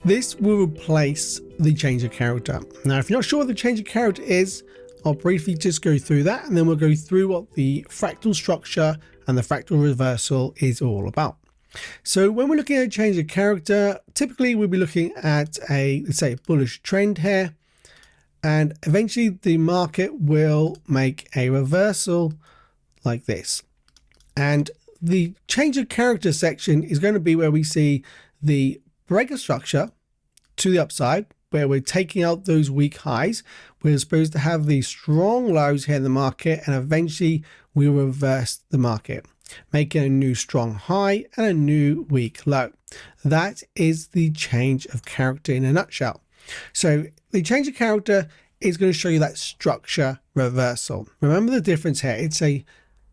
This will replace the change of character. Now, if you're not sure what the change of character is, I'll briefly just go through that, and then we'll go through what the fractal structure and the fractal reversal is all about. So when we're looking at a change of character, typically we'll be looking at a, let's say, a bullish trend here, and eventually the market will make a reversal like this. And the change of character section is going to be where we see the break of structure to the upside, where we're taking out those weak highs. We're supposed to have these strong lows here in the market, and eventually we reverse the market, making a new strong high and a new weak low. That is the change of character in a nutshell. So the change of character is going to show you that structure reversal. Remember the difference here. It's a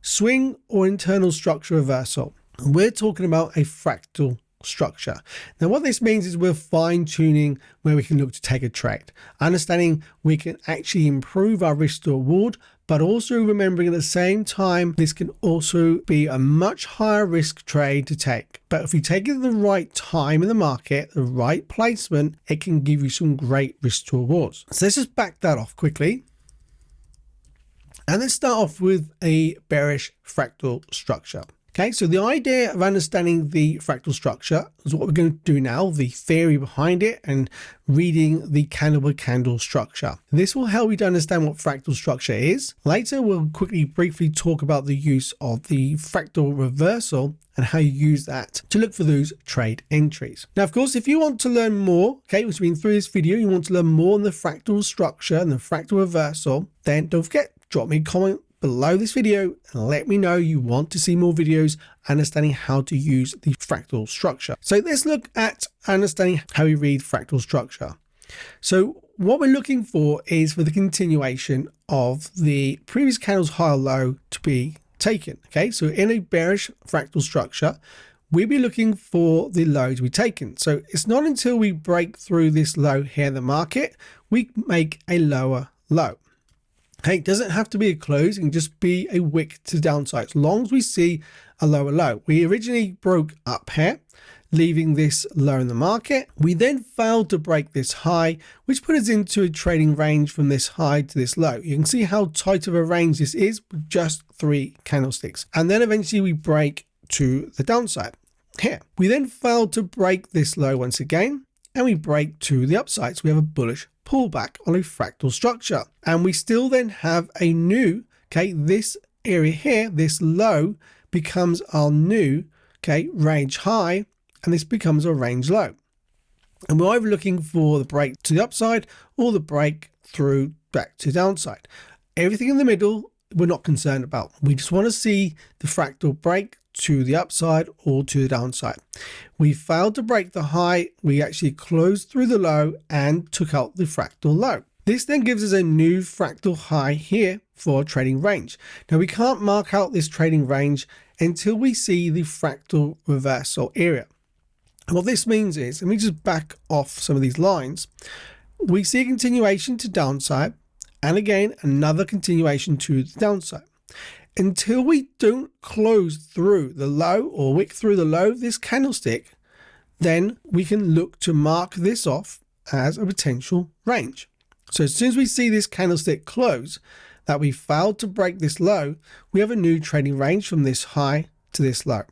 swing or internal structure reversal. We're talking about a fractal structure. Now what this means is we're fine-tuning where we can look to take a trade, understanding we can actually improve our risk to reward, but also remembering at the same time this can also be a much higher risk trade to take. But if you take it at the right time in the market, the right placement, it can give you some great risk to rewards. So let's just back that off quickly. And let's start off with a bearish fractal structure. Okay, so the idea of understanding the fractal structure is what we're going to do now, the theory behind it, and reading the candle by candle structure. This will help you to understand what fractal structure is. Later, we'll quickly briefly talk about the use of the fractal reversal and how you use that to look for those trade entries. Now, of course, if you want to learn more, okay, which we've been through this video, you want to learn more on the fractal structure and the fractal reversal, then don't forget, drop me a comment below this video and let me know you want to see more videos understanding how to use the fractal structure. So let's look at understanding how we read fractal structure. So what we're looking for is for the continuation of the previous candle's high or low to be taken. Okay, so in a bearish fractal structure, we'll be looking for the low to be taken. So it's not until we break through this low here in the market, we make a lower low. Okay, it doesn't have to be a close, it can just be a wick to the downside, as long as we see a lower low. We originally broke up here, leaving this low in the market. We then failed to break this high, which put us into a trading range from this high to this low. You can see how tight of a range this is with just 3 candlesticks. And then eventually we break to the downside here. We then failed to break this low once again, and we break to the upside. So we have a bullish pullback on a fractal structure, and we still then have a new, okay, this area here, this low becomes our new, okay, range high, and this becomes a range low, and we're either looking for the break to the upside or the break through back to downside. Everything in the middle we're not concerned about. We just want to see the fractal break to the upside or to the downside. We failed to break the high. We actually closed through the low and took out the fractal low. This then gives us a new fractal high here for trading range. Now we can't mark out this trading range until we see the fractal reversal area. And what this means is, let me just back off some of these lines. We see a continuation to downside, and again another continuation to the downside. Until we don't close through the low or wick through the low of this candlestick, then we can look to mark this off as a potential range. So as soon as we see this candlestick close, that we failed to break this low, we have a new trading range from this high to this low.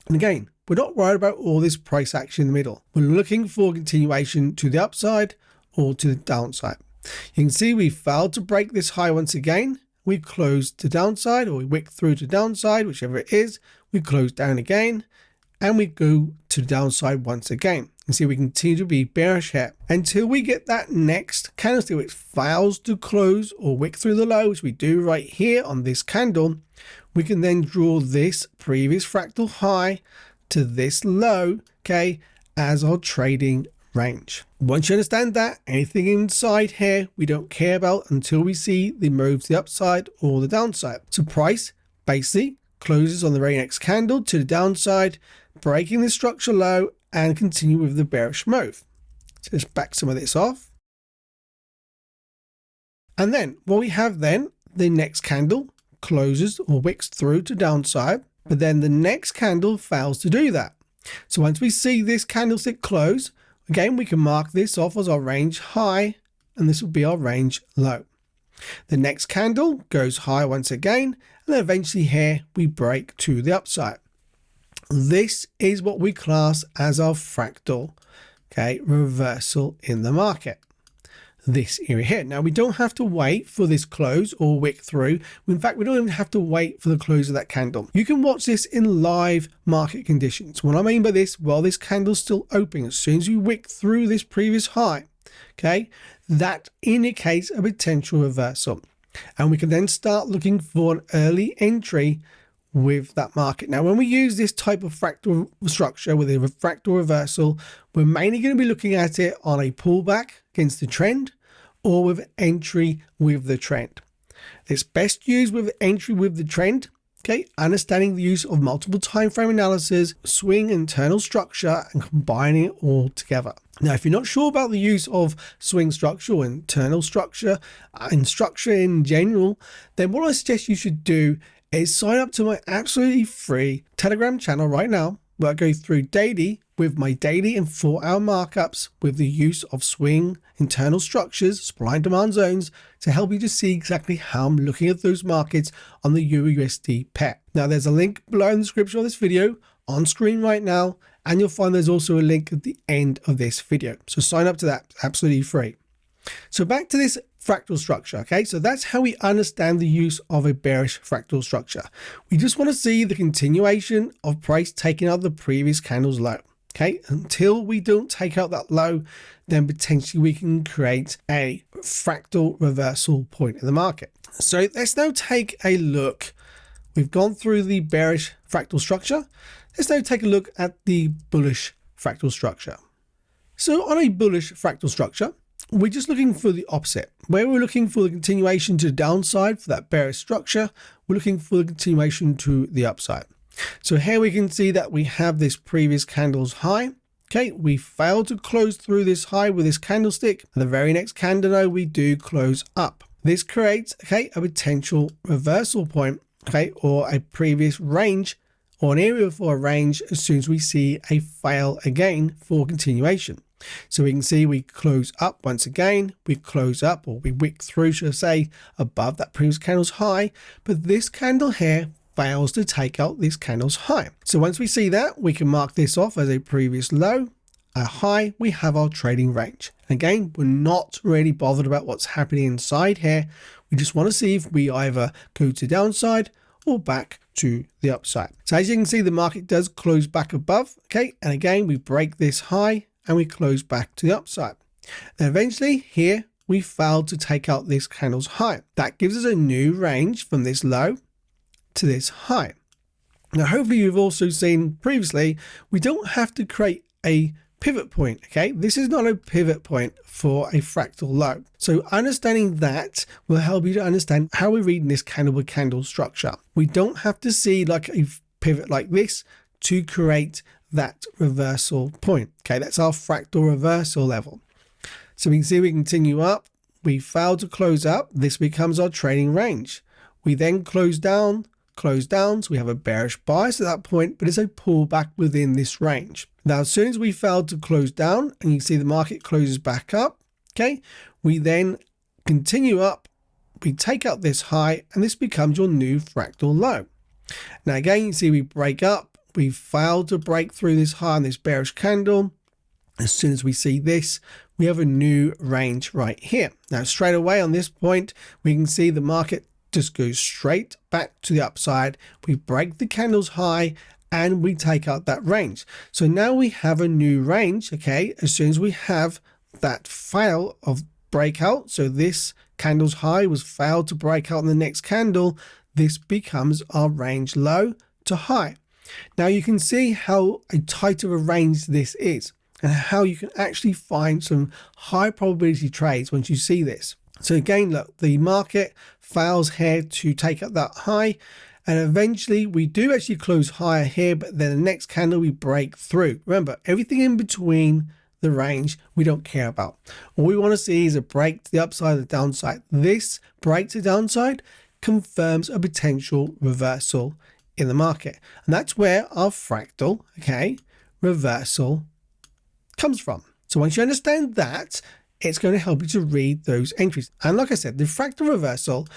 And again, we're not worried about all this price action in the middle. We're looking for continuation to the upside or to the downside. You can see we failed to break this high once again. We close to downside, or we wick through to downside, whichever it is. We close down again, and we go to the downside once again. And see, we continue to be bearish here until we get that next candlestick which fails to close or wick through the low, which we do right here on this candle. We can then draw this previous fractal high to this low, okay, as our trading range. Once you understand that, anything inside here we don't care about until we see the move to the upside or the downside. So price basically closes on the very next candle to the downside, breaking the structure low and continue with the bearish move. So let's back some of this off. And then what we have then, the next candle closes or wicks through to downside, but then the next candle fails to do that. So once we see this candlestick close, Again, we can mark this off as our range high, and this will be our range low. The next candle goes high once again, and then eventually here we break to the upside. This is what we class as our fractal, okay, reversal in the market. This area here. Now we don't have to wait for this close or wick through. In fact, we don't even have to wait for the close of that candle. You can watch this in live market conditions. What I mean by this, well, this candle's still open. As soon as you wick through this previous high, okay, that indicates a potential reversal. And we can then start looking for an early entry with that market. Now, when we use this type of fractal structure with a fractal reversal, we're mainly going to be looking at it on a pullback against the trend or with entry with the trend. It's best used with entry with the trend, okay, understanding the use of multiple time frame analysis, swing internal structure, and combining it all together. Now, if you're not sure about the use of swing structure or internal structure and structure in general, then what I suggest you should do is sign up to my absolutely free Telegram channel right now, where I go through daily with my daily and 4-hour markups with the use of swing internal structures, supply and demand zones, to help you to see exactly how I'm looking at those markets on the EURUSD pair. Now, there's a link below in the description of this video on screen right now, and you'll find there's also a link at the end of this video. So sign up to that, absolutely free. So back to this fractal structure, okay? So that's how we understand the use of a bearish fractal structure. We just want to see the continuation of price taking out the previous candle's low, okay? Until we don't take out that low, then potentially we can create a fractal reversal point in the market. So let's now take a look. We've gone through the bearish fractal structure. Let's now take a look at the bullish fractal structure. So on a bullish fractal structure, we're just looking for the opposite. Where we're looking for the continuation to the downside for that bearish structure, we're looking for the continuation to the upside. So here we can see that we have this previous candle's high. Okay, we failed to close through this high with this candlestick. And the very next candle, we do close up. This creates, okay, a potential reversal point, okay, or a previous range or an area for a range as soon as we see a fail again for continuation. So we can see we close up once again, we close up, or we wick through, should I say, above that previous candle's high, but this candle here fails to take out this candle's high. So once we see that, we can mark this off as a previous low, a high, we have our trading range. Again, we're not really bothered about what's happening inside here. We just want to see if we either go to downside or back to the upside. So as you can see, the market does close back above, okay, and again, we break this high and we close back to the upside. Then eventually here we failed to take out this candle's high. That gives us a new range from this low to this high. Now hopefully you've also seen previously, we don't have to create a pivot point, okay? This is not a pivot point for a fractal low. So understanding that will help you to understand how we read this candle by candle structure. We don't have to see like a pivot like this to create that reversal point. Okay, that's our fractal reversal level. So we can see we continue up. We fail to close up. This becomes our trading range. We then close down. So we have a bearish bias at that point, but it's a pullback within this range. Now, as soon as we fail to close down and you see the market closes back up, okay, we then continue up. We take out this high and this becomes your new fractal low. Now, again, you see we break up. We failed to break through this high on this bearish candle. As soon as we see this, we have a new range right here. Now, straight away on this point, we can see the market just goes straight back to the upside. We break the candle's high and we take out that range. So now we have a new range, okay, as soon as we have that fail of breakout. So this candle's high was failed to break out in the next candle. This becomes our range low to high. Now you can see how a tight of a range this is and how you can actually find some high probability trades once you see this. So again, look, the market fails here to take up that high and eventually we do actually close higher here, but then the next candle we break through. Remember, everything in between the range we don't care about. All we want to see is a break to the upside or the downside. This break to downside confirms a potential reversal in the market, and that's where our fractal, okay, reversal comes from. So once you understand that, it's going to help you to read those entries. And like I said, the fractal reversal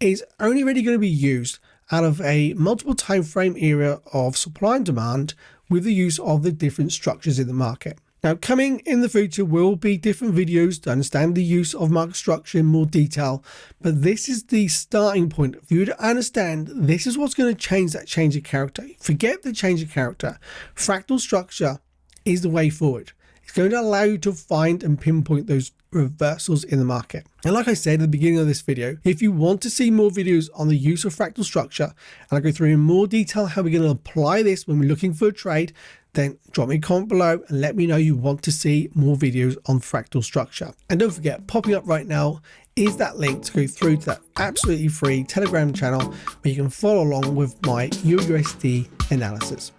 is only really going to be used out of a multiple time frame area of supply and demand with the use of the different structures in the market. Now, coming in the future will be different videos to understand the use of market structure in more detail, but this is the starting point for you to understand this is what's going to change that change of character. Forget the change of character. Fractal structure is the way forward. It's going to allow you to find and pinpoint those reversals in the market. And like I said at the beginning of this video, if you want to see more videos on the use of fractal structure, and I go through in more detail how we're going to apply this when we're looking for a trade, then drop me a comment below and let me know you want to see more videos on fractal structure. And don't forget, popping up right now is that link to go through to that absolutely free Telegram channel where you can follow along with my USD analysis.